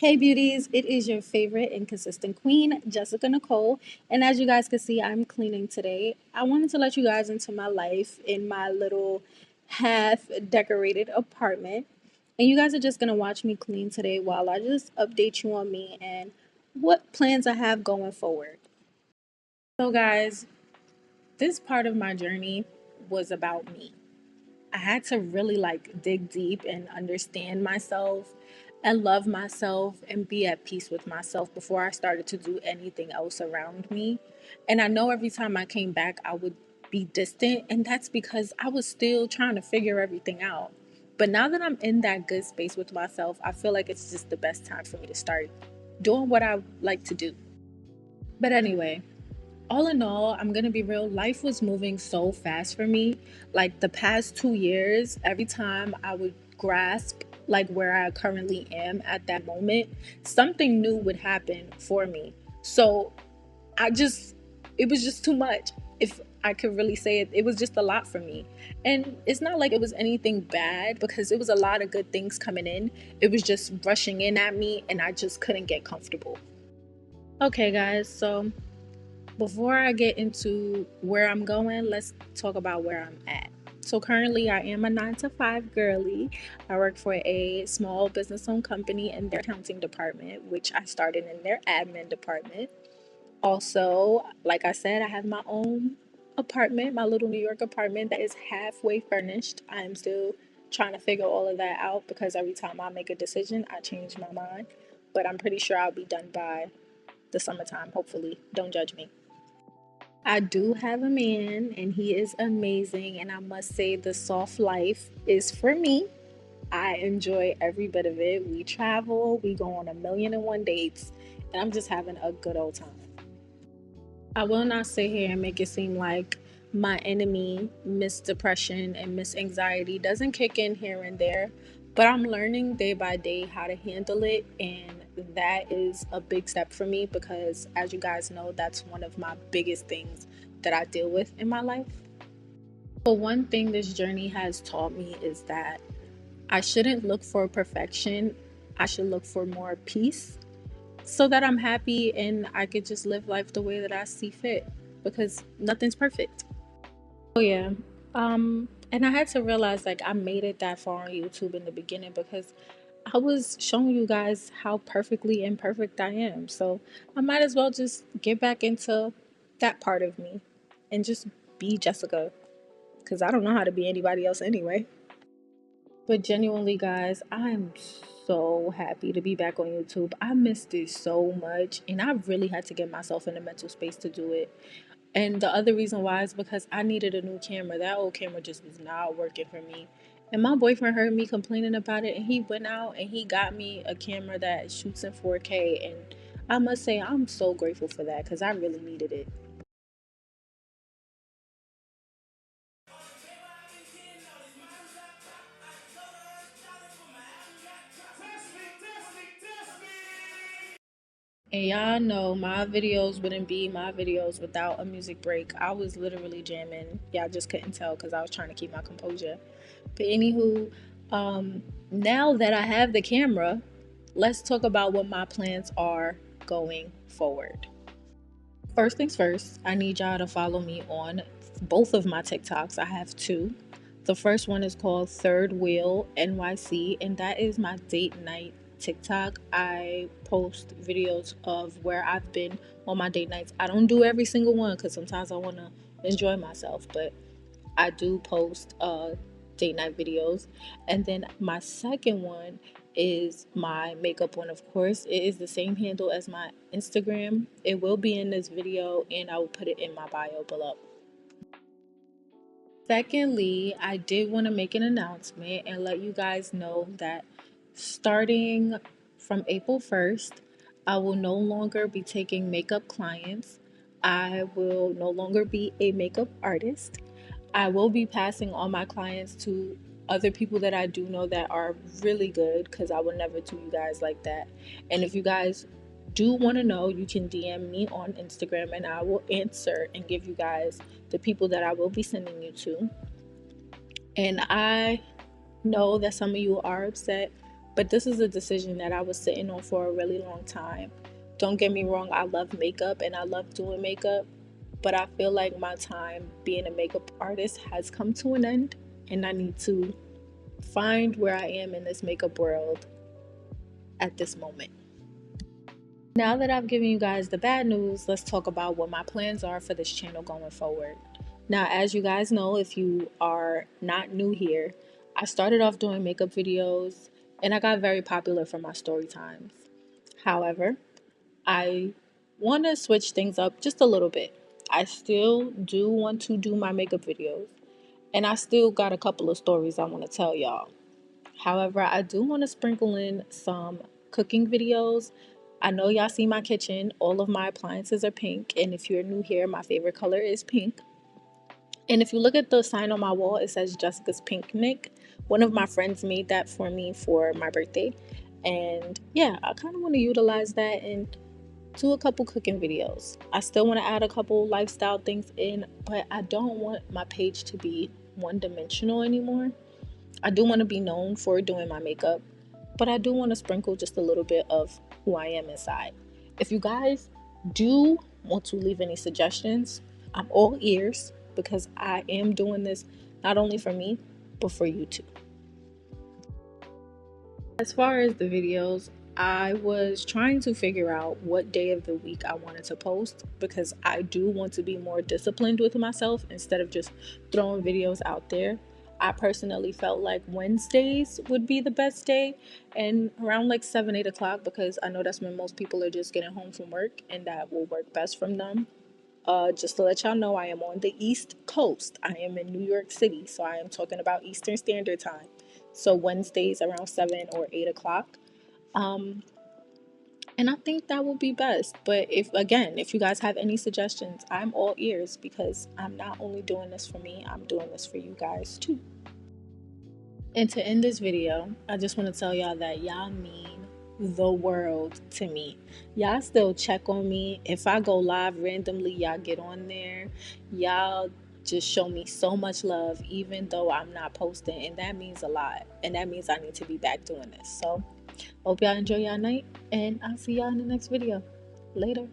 Hey beauties, it is your favorite and consistent queen, Jessica Nicole. And as you guys can see, I'm cleaning today. I wanted to let you guys into my life in my little half decorated apartment. And you guys are just going to watch me clean today while I just update you on me and what plans I have going forward. So, guys, this part of my journey was about me. I had to really dig deep and understand myself and love myself and be at peace with myself before I started to do anything else around me. And I know every time I came back, I would be distant, and that's because I was still trying to figure everything out. But now that I'm in that good space with myself, I feel like it's just the best time for me to start doing what I like to do. But anyway, all in all, I'm gonna be real, life was moving so fast for me. Like the past 2 years, every time I would grasp like where I currently am at that moment, something new would happen for me. So I just, it was just too much. If I could really say it, it was just a lot for me. And it's not like it was anything bad because it was a lot of good things coming in. It was just rushing in at me and I just couldn't get comfortable. Okay, guys, so before I get into where I'm going, let's talk about where I'm at. So currently I am a 9 to 5 girly. I work for a small business owned company in their accounting department, which I started in their admin department. Also, like I said, I have my own apartment, my little New York apartment that is halfway furnished. I am still trying to figure all of that out because every time I make a decision, I change my mind. But I'm pretty sure I'll be done by the summertime, hopefully. Don't judge me. I do have a man, and he is amazing. And I must say, the soft life is for me. I enjoy every bit of it. We travel, we go on a million and one dates, and I'm just having a good old time. I will not sit here and make it seem like my enemy, Miss Depression and Miss Anxiety, doesn't kick in here and there, but I'm learning day by day how to handle it. And that is a big step for me because, as you guys know, that's one of my biggest things that I deal with in my life. But one thing this journey has taught me is that I shouldn't look for perfection, I should look for more peace so that I'm happy and I could just live life the way that I see fit because nothing's perfect. Oh yeah. And I had to realize like I made it that far on YouTube in the beginning because I was showing you guys how perfectly imperfect I am. So I might as well just get back into that part of me and just be Jessica because I don't know how to be anybody else anyway. But genuinely, guys, I am so happy to be back on YouTube. I missed it so much, and I really had to get myself in a mental space to do it. And the other reason why is because I needed a new camera. That old camera just was not working for me. And my boyfriend heard me complaining about it, and he went out and he got me a camera that shoots in 4K. And I must say, I'm so grateful for that because I really needed it. And y'all know my videos wouldn't be my videos without a music break. I was literally jamming. Y'all just couldn't tell because I was trying to keep my composure. But anywho, now that I have the camera, let's talk about what my plans are going forward. First things first, I need y'all to follow me on both of my TikToks. I have two. The first one is called Third Wheel NYC, and that is my date night TikTok. I post videos of where I've been on my date nights. I don't do every single one because sometimes I want to enjoy myself, but I do post date night videos. And then my second one is my makeup one, of course. It is the same handle as my Instagram. It will be in this video and I will put it in my bio below. Secondly, I did want to make an announcement and let you guys know that starting from April 1st, I will no longer be taking makeup clients. I will no longer be a makeup artist. I will be passing all my clients to other people that I do know that are really good because I would never do you guys like that. And if you guys do want to know, you can DM me on Instagram and I will answer and give you guys the people that I will be sending you to. And I know that some of you are upset, But this is a decision that I was sitting on for a really long time. Don't get me wrong, I love makeup and I love doing makeup, but I feel like my time being a makeup artist has come to an end, and I need to find where I am in this makeup world at this moment. Now that I've given you guys the bad news, let's talk about what my plans are for this channel going forward. Now, as you guys know, if you are not new here, I started off doing makeup videos and I got very popular for my story times. However, I want to switch things up just a little bit. I still do want to do my makeup videos, and I still got a couple of stories I want to tell y'all. However, I do want to sprinkle in some cooking videos. I know y'all see my kitchen. All of my appliances are pink. And if you're new here, my favorite color is pink. And if you look at the sign on my wall, it says Jessica's Picnic. One of my friends made that for me for my birthday. And yeah, I kind of want to utilize that and do a couple cooking videos. I still want to add a couple lifestyle things in, but I don't want my page to be one dimensional anymore. I do want to be known for doing my makeup, but I do want to sprinkle just a little bit of who I am inside. If you guys do want to leave any suggestions, I'm all ears because I am doing this not only for me, but for you too. As far as the videos, I was trying to figure out what day of the week I wanted to post because I do want to be more disciplined with myself instead of just throwing videos out there. I personally felt like Wednesdays would be the best day, and around like 7, 8 o'clock, because I know that's when most people are just getting home from work and that will work best from them. Just to let y'all know, I am on the East Coast. I am in New York City, so I am talking about Eastern Standard Time. So Wednesdays around 7 or 8 o'clock. Um, and I think that will be best. But if you guys have any suggestions, I'm all ears because I'm not only doing this for me, I'm doing this for you guys too. And to end this video, I just want to tell y'all that y'all mean the world to me. Y'all still check on me. If I go live randomly, y'all get on there. Y'all just show me so much love, even though I'm not posting. And that means a lot. And that means I need to be back doing this. So, hope y'all enjoy y'all night. And I'll see y'all in the next video. Later.